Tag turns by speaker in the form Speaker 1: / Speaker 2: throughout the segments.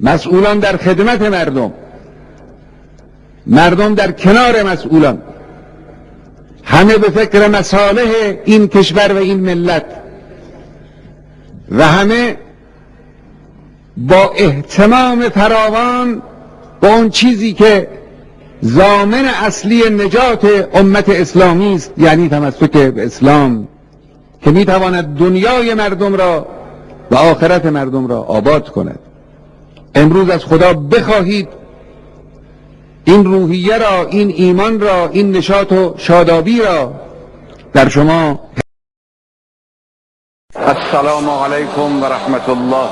Speaker 1: مسئولان در خدمت مردم، مردم در کنار مسئولان، همه به فکر مصالح این کشور و این ملت و همه با اهتمام فراوان به اون چیزی که ضامن اصلی نجات امت اسلامی است، یعنی تمسک به اسلام که میتواند دنیای مردم را و آخرت مردم را آباد کند. امروز از خدا بخواهید این روحیه را، این ایمان را، این نشاط و شادابی را در شما. السلام علیکم و رحمت الله.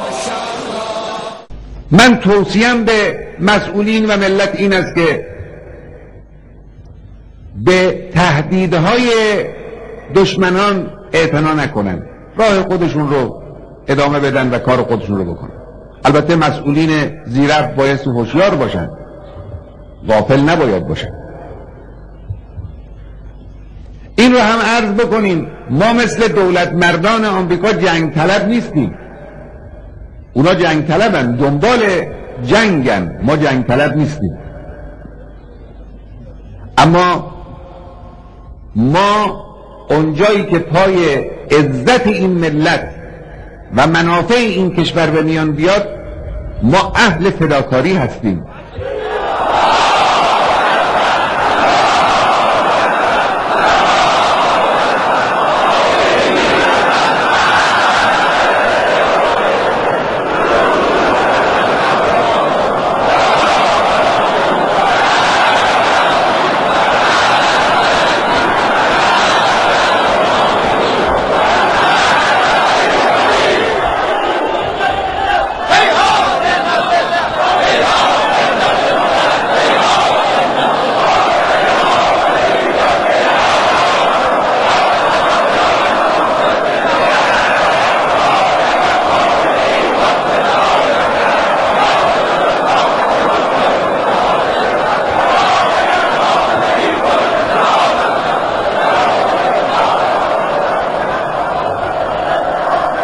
Speaker 1: من توصیم به مسئولین و ملت این است که به تهدیدهای دشمنان اعتنا نکنند، راه خودشون رو ادامه بدن و کار خودشون رو بکنن. البته مسئولین زیرک باید هوشیار باشند، غافل نباید باشند. این رو هم عرض بکنیم، ما مثل دولت مردان آمریکا جنگ طلب نیستیم. اونا جنگ طلبن، دنبال جنگن، ما جنگ طلب نیستیم. اما ما اونجایی که پای عزت این ملت و منافع این کشور به میان بیاد، ما اهل فداکاری هستیم.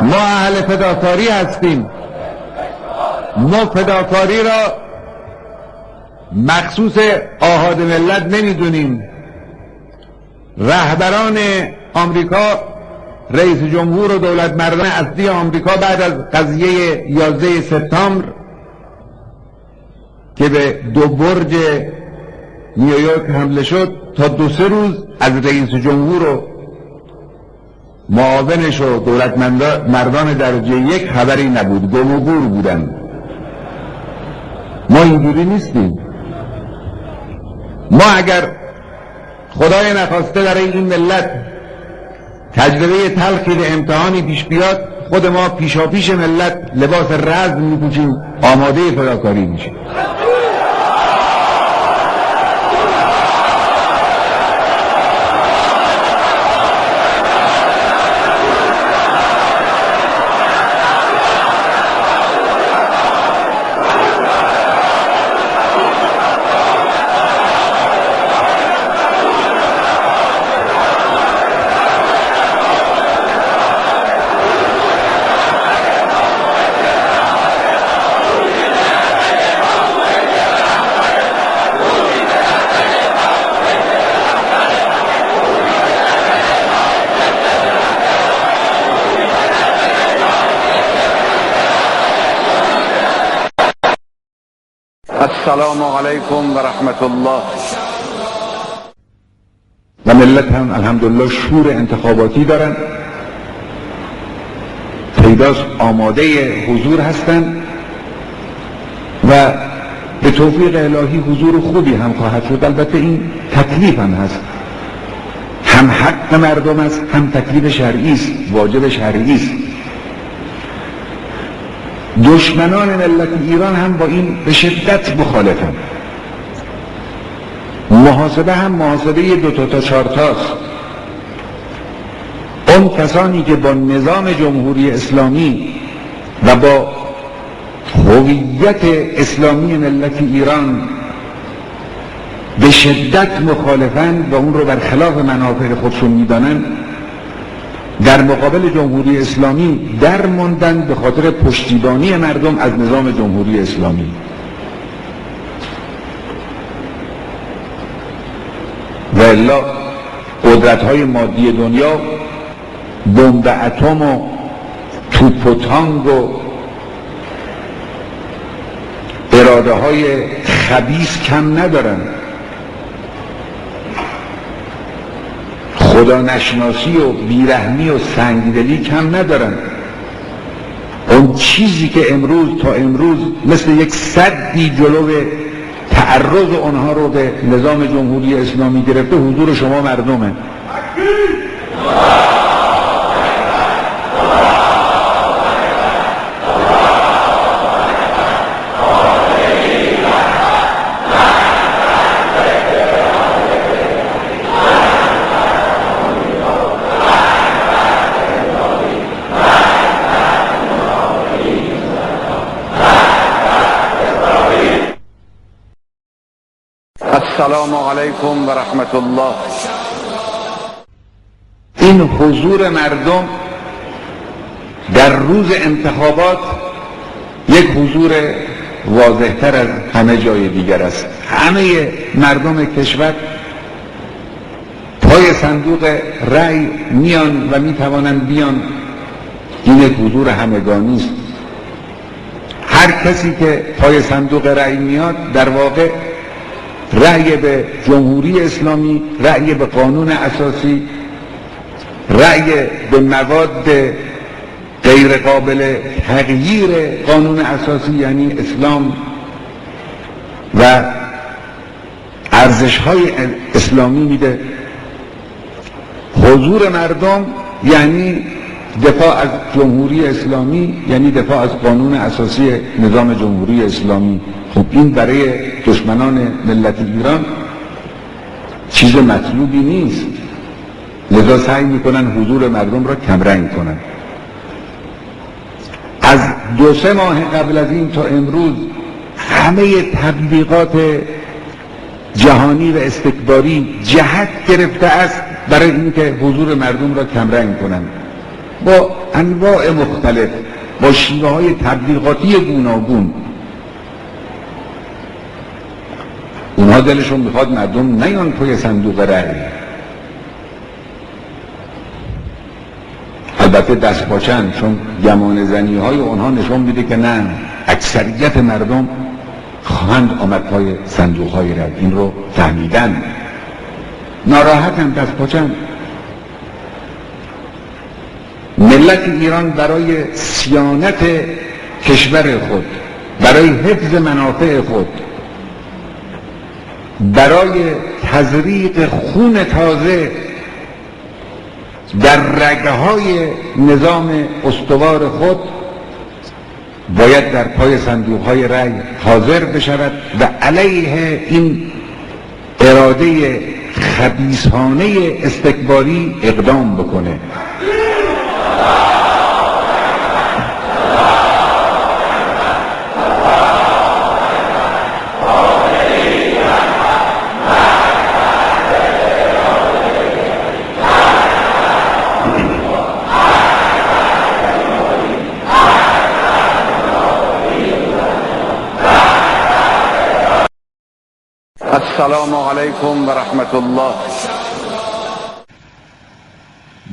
Speaker 1: ما اهل فداکاری هستیم. ما فداکاری را مخصوص آحاد ملت نمیدونیم. رهبران آمریکا، رئیس جمهور و دولت مردان اصلی آمریکا بعد از قضیه 11 سپتامبر که به 2 برج نیویورک حمله شد، تا 2-3 روز از رئیس جمهور و معاونش و دولت مردان درجه 1 خبری نبود، گم و گور بودن. ما اینجوری نیستیم. ما اگر خدای نخواسته برای این ملت تجربه تلخی به امتحانی پیش بیاد، خود ما پیشاپیش ملت لباس رزم میپوشیم، آماده فداکاری میشیم. السلام علیکم و رحمت الله. و ملت هم الحمدلله شور انتخاباتی دارن، پیداست آماده حضور هستن و به توفیق الهی حضور خوبی هم خواهد شد. البته این تکلیف هم هست، هم حق مردم است، هم تکلیف شرعی است، واجب شرعی است. دشمنان ملت ایران هم با این به شدت مخالفند. محاسبه هم محاسبه 2 تا 4 تاست. اون کسانی که با نظام جمهوری اسلامی و با هویت اسلامی ملت ایران به شدت مخالفند و اون رو برخلاف منافع خودشون میدانند، در مقابل جمهوری اسلامی در ماندن به خاطر پشتیبانی مردم از نظام جمهوری اسلامی. و الا قدرت‌های مادی دنیا بمب اتم و توپ و تانگ و اراده های خبیث کم ندارن، خدا نشناسی و بیرحمی و سنگدلی کم ندارن. اون چیزی که امروز تا امروز مثل یک سدی جلو تعرض اونها رو به نظام جمهوری اسلامی گرفته حضور شما مردمه. السلام علیکم و رحمت الله. این حضور مردم در روز انتخابات یک حضور واضح‌تر از همه جای دیگر است. همه مردم کشور پای صندوق رأی میان و میتوانند بیان. این یک حضور همگانی است. هر کسی که پای صندوق رأی میاد در واقع رأی به جمهوری اسلامی، رأی به قانون اساسی، رأی به مواد غیر قابل تغییر قانون اساسی یعنی اسلام و ارزش‌های اسلامی میده. حضور مردم یعنی دفاع از جمهوری اسلامی، یعنی دفاع از قانون اساسی نظام جمهوری اسلامی. خب این برای دشمنان ملت ایران چیز مطلوبی نیست، لذا سعی میکنن حضور مردم را کمرنگ کنن. از 2-3 ماه قبل از این تا امروز همه تبلیغات جهانی و استکباری جهت گرفته است برای اینکه حضور مردم را کمرنگ کنن با انواع مختلف، با شیوه های تبلیغاتی گوناگون. اونها دلشون میخواد مردم نیان توی صندوق رأی. البته دست پاچن، چون گمان زنی های اونها نشون میده که نه، اکثریت مردم خواهند آمد پای صندوق های رأی. این رو فهمیدن، ناراحتن، دست پاچن. ملت ایران برای صیانت کشور خود، برای حفظ منافع خود، برای تزریق خون تازه در رگه‌های نظام استوار خود باید در پای صندوق‌های رأی حاضر بشود و علیه این اراده خبیثانه استکباری اقدام بکنه. السلام علیکم و رحمت الله.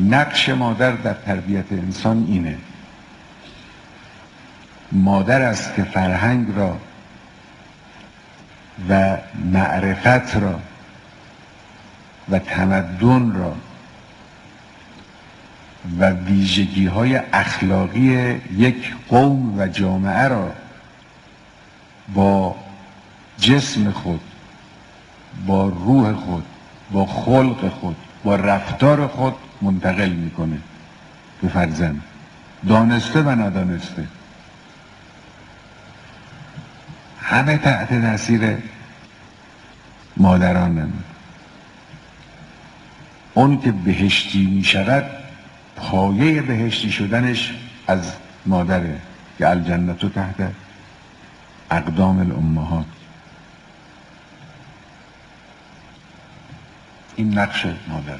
Speaker 1: نقش مادر در تربیت انسان اینه. مادر است که فرهنگ را و معرفت را و تمدن را و ویژگی‌های اخلاقی یک قوم و جامعه را با جسم خود، با روح خود، با خلق خود، با رفتار خود منتقل میکنه به فرزند، دانسته و ندانسته. همه تحت تاثیر مادرانن. اون که بهشتی میشود، پایه بهشتی شدنش از مادره که الجنة تحت اقدام الامهات. این نقش مادر.